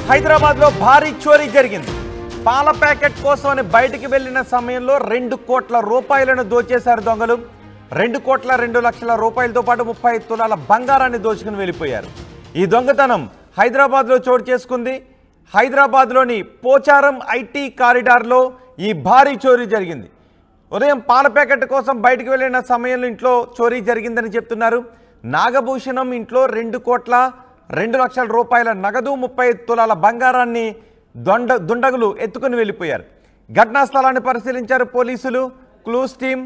హైదరాబాద్లో భారీ చోరీ జరిగింది. పాల ప్యాకెట్ కోసమని బయటికి వెళ్లిన సమయంలో 2 కోట్ల రూపాయలను దోచేశారు దొంగలు. 2,02,00,000 రూపాయలతో పాటు 35 తులాల బంగారాన్ని దోచుకుని వెళ్ళిపోయారు. ఈ దొంగతనం హైదరాబాద్లో చోటు చేసుకుంది. హైదరాబాద్లోని పోచారం ఐటీ కారిడార్లో ఈ భారీ చోరీ జరిగింది. ఉదయం పాల ప్యాకెట్ కోసం బయటికి వెళ్ళిన సమయంలో ఇంట్లో చోరీ జరిగిందని చెప్తున్నారు. నాగభూషణం ఇంట్లో 2,02,00,000 రూపాయల నగదు 35 తులాల బంగారాన్ని దుండగులు ఎత్తుకుని వెళ్ళిపోయారు. ఘటనా స్థలాన్ని పరిశీలించారు పోలీసులు. క్లూస్ టీం,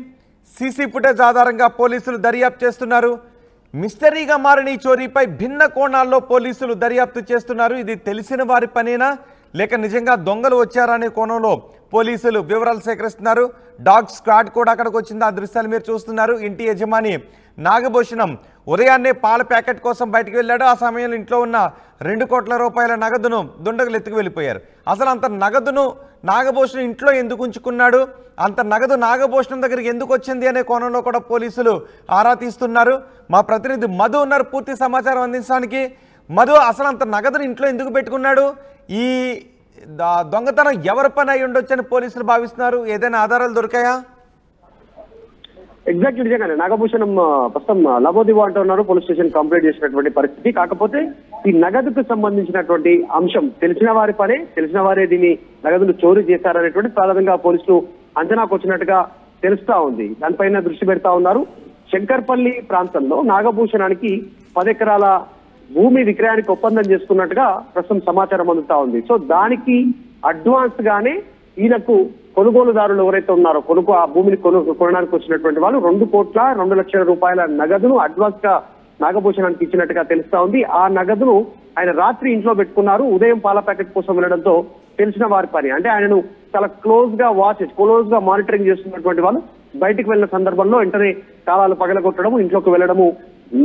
సీసీ ఫుటేజ్ ఆధారంగా పోలీసులు దర్యాప్తు చేస్తున్నారు. మిస్టరీగా మారిన ఈ చోరీపై భిన్న కోణాల్లో పోలీసులు దర్యాప్తు చేస్తున్నారు. ఇది తెలిసిన వారి పనేనా లేక నిజంగా దొంగలు వచ్చారనే కోణంలో పోలీసులు వివరాలు సేకరిస్తున్నారు. డాగ్ స్క్వాడ్ కూడా అక్కడికి వచ్చింది. ఆ దృశ్యాలు మీరు చూస్తున్నారు. ఇంటి యజమాని నాగభూషణం ఉదయాన్నే పాల ప్యాకెట్ కోసం బయటకు వెళ్ళాడు. ఆ సమయంలో ఇంట్లో ఉన్న 2 కోట్ల రూపాయల నగదును దుండగులు ఎత్తుకు వెళ్ళిపోయారు. అసలు అంత నగదును నాగభూషణం ఇంట్లో ఎందుకు ఉంచుకున్నాడు, అంత నగదు నాగభూషణం దగ్గరికి ఎందుకు వచ్చింది అనే కోణంలో కూడా పోలీసులు ఆరా తీస్తున్నారు. మా ప్రతినిధి మధు ఉన్నారు పూర్తి సమాచారం అందించడానికి. మధు, అసలు అంత నగదును ఇంట్లో ఎందుకు పెట్టుకున్నాడు? ఈ దొంగతనం ఎవరి పని అయి ఉండొచ్చని పోలీసులు భావిస్తున్నారు. ఏదైనా ఆధారాలు దొరికాయా? ఎగ్జాక్ట్లీ నిజంగానే నాగభూషణం ప్రస్తుతం లబోదివో అంటున్నారు. పోలీస్ స్టేషన్ కంప్లైంట్ చేసినటువంటి పరిస్థితి. కాకపోతే ఈ నగదుకు సంబంధించినటువంటి అంశం తెలిసిన వారి పనే, తెలిసిన వారే దీన్ని నగదును చోరీ చేశారనేటువంటి ప్రాథమికంగా పోలీసులు అంచనాకు వచ్చినట్టుగా తెలుస్తా ఉంది. దానిపైన దృష్టి పెడతా ఉన్నారు. శంకర్పల్లి ప్రాంతంలో నాగభూషణానికి 10 ఎకరాల భూమి విక్రయానికి ఒప్పందం చేసుకున్నట్టుగా ప్రస్తుతం సమాచారం అందుతా ఉంది. సో దానికి అడ్వాన్స్ గానే ఈయనకు కొనుగోలుదారులు ఎవరైతే ఉన్నారో ఆ భూమిని కొనడానికి వచ్చినటువంటి వాళ్ళు 2,02,00,000 రూపాయల నగదును అడ్వాన్స్ గా నాగభూషణానికి ఇచ్చినట్టుగా తెలుస్తా ఉంది. ఆ నగదును ఆయన రాత్రి ఇంట్లో పెట్టుకున్నారు. ఉదయం పాల ప్యాకెట్ కోసం వెళ్ళడంతో తెలిసిన వారి పని, అంటే ఆయనను చాలా క్లోజ్ గా మానిటరింగ్ చేస్తున్నటువంటి వాళ్ళు బయటికి వెళ్ళిన సందర్భంలో వెంటనే తాళాలు పగలగొట్టడము, ఇంట్లోకి వెళ్ళడము,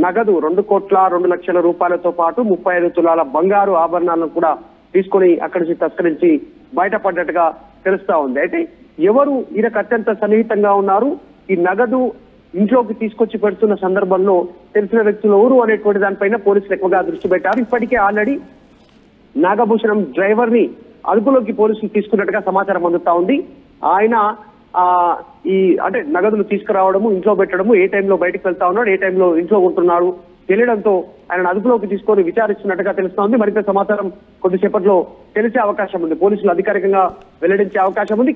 నగదు 2,02,00,000 రూపాయలతో పాటు 35 తులాల బంగారు ఆభరణాలను కూడా తీసుకొని అక్కడి నుంచి తస్కరించి బయటపడ్డట్టుగా తెలుస్తా ఉంది. అయితే ఎవరు ఈయనకు అత్యంత సన్నిహితంగా ఉన్నారు, ఈ నగదు ఇంట్లోకి తీసుకొచ్చి పెడుతున్న సందర్భంలో తెలిసిన వ్యక్తులు ఎవరు అనేటువంటి దానిపైన పోలీసులు ఎక్కువగా దృష్టి పెట్టారు. ఇప్పటికే ఆల్రెడీ నాగభూషణం డ్రైవర్ ని అదుపులోకి పోలీసులు తీసుకున్నట్టుగా సమాచారం అందుతా ఉంది. ఆయన అంటే నగదులు తీసుకురావడము, ఇంట్లో పెట్టడము, ఏ టైంలో బయటకు వెళ్తా ఉన్నాడు, ఏ టైంలో ఇంట్లో ఉంటున్నాడు తెలియడంతో ఆయన అదుపులోకి తీసుకొని విచారిస్తున్నట్టుగా తెలుస్తా ఉంది. మరింత సమాచారం కొద్దిసేపట్లో తెలిసే అవకాశం ఉంది. పోలీసులు అధికారికంగా వెల్లడించే అవకాశం ఉంది.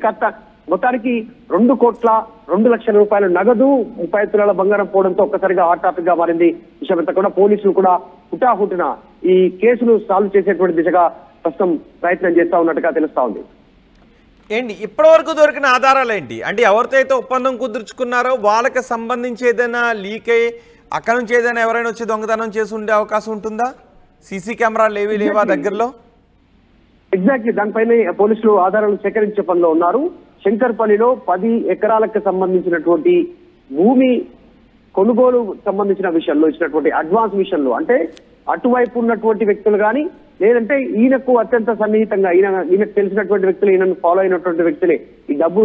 మొత్తానికి 2,02,00,000 రూపాయల నగదు 35 తులాల బంగారం పోవడంతో ఒక్కసారిగా హాట్ టాపిక్ గా మారింది. విషయమంతా కూడా పోలీసులు కూడా హుటాహుటిన ఈ కేసును సాల్వ్ చేసేటువంటి దిశగా ప్రస్తుతం ప్రయత్నం చేస్తా ఉన్నట్టుగా తెలుస్తా ఉంది. ఏంటి ఇప్పటి వరకు దొరికిన ఆధారాలు ఏంటి? అంటే ఎవరితో అయితే ఒప్పందం కుదుర్చుకున్నారో వాళ్ళకి సంబంధించి ఏదైనా లీక్ అయ్యి అక్కడ నుంచి ఏదైనా ఎవరైనా వచ్చి దొంగతనం చేసి ఉండే అవకాశం ఉంటుందా? సీసీ కెమెరాలు ఏవి లేవా దగ్గరలో? ఎగ్జాక్ట్లీ దానిపైన పోలీసులు ఆధారాలు సేకరించే పనిలో ఉన్నారు. శంకర్పల్లిలో 10 ఎకరాలకు సంబంధించినటువంటి భూమి కొనుగోలు సంబంధించిన విషయంలో ఇచ్చినటువంటి అడ్వాన్స్ విషయంలో, అంటే అటువైపు ఉన్నటువంటి వ్యక్తులు కానీ లేదంటే ఈయనకు అత్యంత సన్నిహితంగా ఈయనకు తెలిసినటువంటి వ్యక్తులు, ఈయనను ఫాలో అయినటువంటి వ్యక్తులే ఈ డబ్బు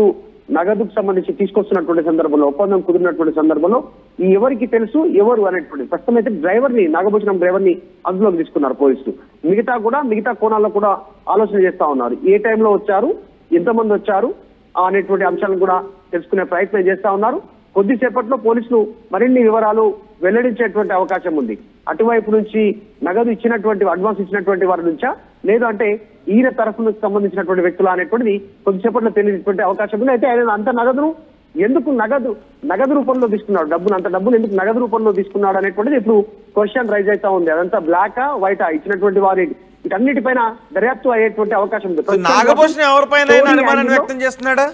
నగదుకు సంబంధించి తీసుకొస్తున్నటువంటి సందర్భంలో, ఒప్పందం కుదిరినటువంటి సందర్భంలో ఈ ఎవరికి తెలుసు ఎవరు అనేటువంటి ప్రస్తుతం అయితే నాగభూషణం డ్రైవర్ ని అదుపులోకి తీసుకున్నారు పోలీసులు. మిగతా కోణాల్లో కూడా ఆలోచన చేస్తా ఉన్నారు. ఏ టైంలో వచ్చారు, ఎంతమంది వచ్చారు అనేటువంటి అంశాలను కూడా తెలుసుకునే ప్రయత్నం చేస్తా ఉన్నారు. కొద్దిసేపట్లో పోలీసులు మరిన్ని వివరాలు వెల్లడించేటువంటి అవకాశం ఉంది. అటువైపు నుంచి నగదు అడ్వాన్స్ ఇచ్చినటువంటి వారి నుంచా, లేదు అంటే ఈయన తరఫునకు సంబంధించినటువంటి వ్యక్తులు అనేటువంటిది కొద్దిసేపట్లో తెలియజేటువంటి అవకాశం ఉంది. అయితే ఆయన అంత నగదును ఎందుకు నగదు రూపంలో తీసుకున్నాడు, అంత డబ్బును ఎందుకు నగదు రూపంలో తీసుకున్నాడు అనేటువంటిది ఇప్పుడు క్వశ్చన్ రైజ్ అవుతా ఉంది. అదంతా బ్లాకా వైటా ఇచ్చినటువంటి వారి వీటన్నిటిపైన దర్యాప్తు అయ్యేటువంటి అవకాశం ఉంది. నాగభూషణం ఎవరిపైన అనుమానాన్ని వ్యక్తం చేస్తున్నాడా?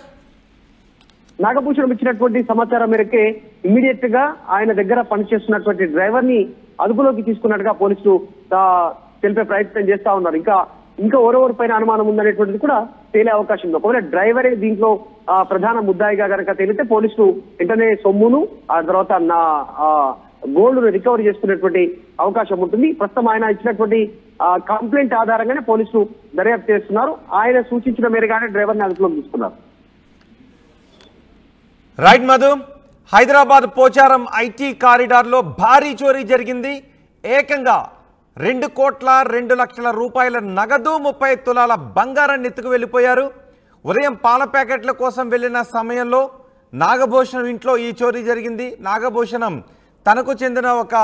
నాగభూషణం ఇచ్చినటువంటి సమాచారం మేరకే ఇమ్మీడియట్ గా ఆయన దగ్గర పనిచేస్తున్నటువంటి డ్రైవర్ ని అదుపులోకి తీసుకున్నట్టుగా పోలీసులు తెలిపే ప్రయత్నం చేస్తా ఉన్నారు. ఇంకా ఎవరెవరి పైన అనుమానం ఉందనేటువంటిది కూడా తేలే అవకాశం ఉంది. ఒకవేళ డ్రైవరే దీంట్లో ప్రధాన ముద్దాయిగా కనుక తేలితే పోలీసులు వెంటనే సొమ్మును ఆ తర్వాత గోల్డ్ రికవరీ చేసుకునేటువంటి అవకాశం ఉంటుంది. ప్రస్తుతం ఆయన ఇచ్చినటువంటి కంప్లైంట్ ఆధారంగానే పోలీసులు దర్యాప్తు చేస్తున్నారు. ఆయన సూచించిన మేరగానే డ్రైవర్ ని అదుపులోకి తీసుకున్నారు. రైట్ మధు, హైదరాబాద్ పోచారం ఐటీ కారిడార్లో భారీ చోరీ జరిగింది. ఏకంగా 2,02,00,000 నగదు 30 తులాల బంగారాన్ని ఎత్తుకు వెళ్ళిపోయారు. ఉదయం పాల ప్యాకెట్ల కోసం వెళ్ళిన సమయంలో నాగభూషణం ఇంట్లో ఈ చోరీ జరిగింది. నాగభూషణం తనకు చెందిన ఒక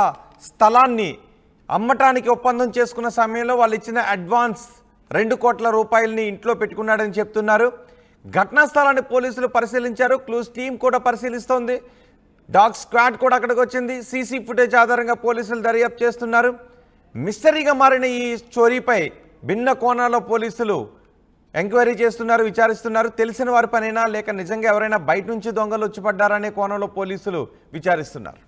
స్థలాన్ని అమ్మటానికి ఒప్పందం చేసుకున్న సమయంలో వాళ్ళు ఇచ్చిన అడ్వాన్స్ 2 కోట్ల రూపాయలని ఇంట్లో పెట్టుకున్నాడని చెప్తున్నారు. ఘటనా స్థలాన్ని పోలీసులు పరిశీలించారు. క్లూస్ టీం కూడా పరిశీలిస్తోంది. డాగ్ స్క్వాడ్ కూడా అక్కడికి వచ్చింది. సీసీ ఫుటేజ్ ఆధారంగా పోలీసులు దర్యాప్తు చేస్తున్నారు. మిస్టరీగా మారిన ఈ చోరీపై భిన్న కోణాల్లో పోలీసులు ఎంక్వైరీ చేస్తున్నారు, విచారిస్తున్నారు. తెలిసిన వారి పనేనా లేక నిజంగా ఎవరైనా బయట నుంచి దొంగలు వచ్చి పడ్డారనే కోణంలో పోలీసులు విచారిస్తున్నారు.